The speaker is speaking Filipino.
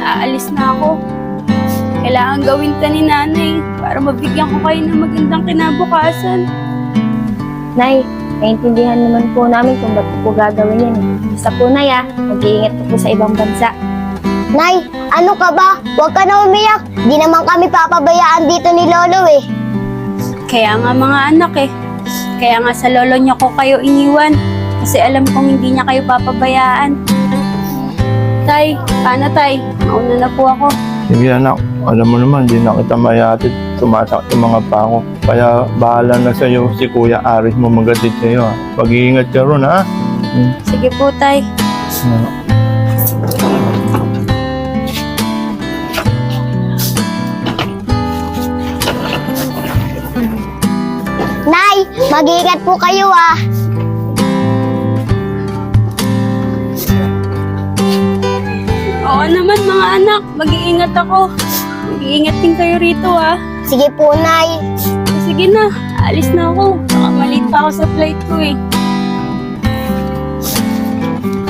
aalis na ako. Kailangan gawin ka ni nanay para mabigyan ko kayo ng magandang kinabukasan. Nay, naiintindihan naman po namin kung ba't po gagawin yan. Basta po, Nay, mag-iingat po sa ibang bansa. Nay, ano ka ba? Huwag ka na umiyak. Di naman kami papabayaan dito ni Lolo eh. Kaya nga mga anak Kaya nga sa lolo niyo ko kayo iniwan. Kasi alam kong hindi niya kayo papabayaan. Tay, paano tay? Mauna na po ako. Sige anak, alam mo naman, hindi na kita mayatid. Sumasakit yung mga pako. Kaya bahala na sa'yo si Kuya Aris mo magatid sa'yo. Pag-iingat ka ron ha. Sige po tay. Nay, mag-iingat po kayo ah. Oo naman mga anak, mag-iingat ako. Mag-iingat din kayo rito Sige po, Nay. Sige na, alis na ako. Baka maliit pa ako sa flight ko